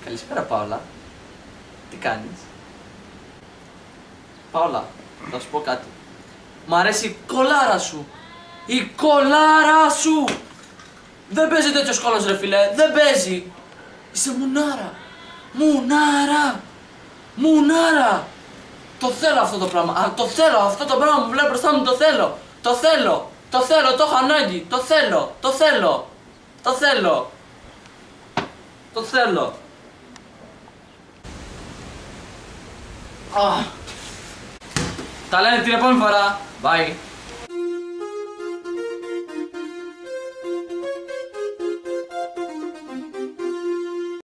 Καλησπέρα, Παόλα. Τι κάνεις? Παόλα, θα σου πω κάτι. Μ' αρέσει η κολάρα σου. Η κολάρα σου! Δεν παίζει τέτοιος κόλος, ρε φίλε. Δεν παίζει. Είσαι μουνάρα. Μουνάρα. Μουνάρα. Το θέλω αυτό το πράγμα. Το θέλω. Αυτό το πράγμα που βλέπω μπροστά μου το θέλω. Το θέλω. Το θέλω. Το έχω ανάγκη. Το θέλω. Το θέλω. Το θέλω. Το θέλω. Τα λένε την επόμενη φορά. Bye.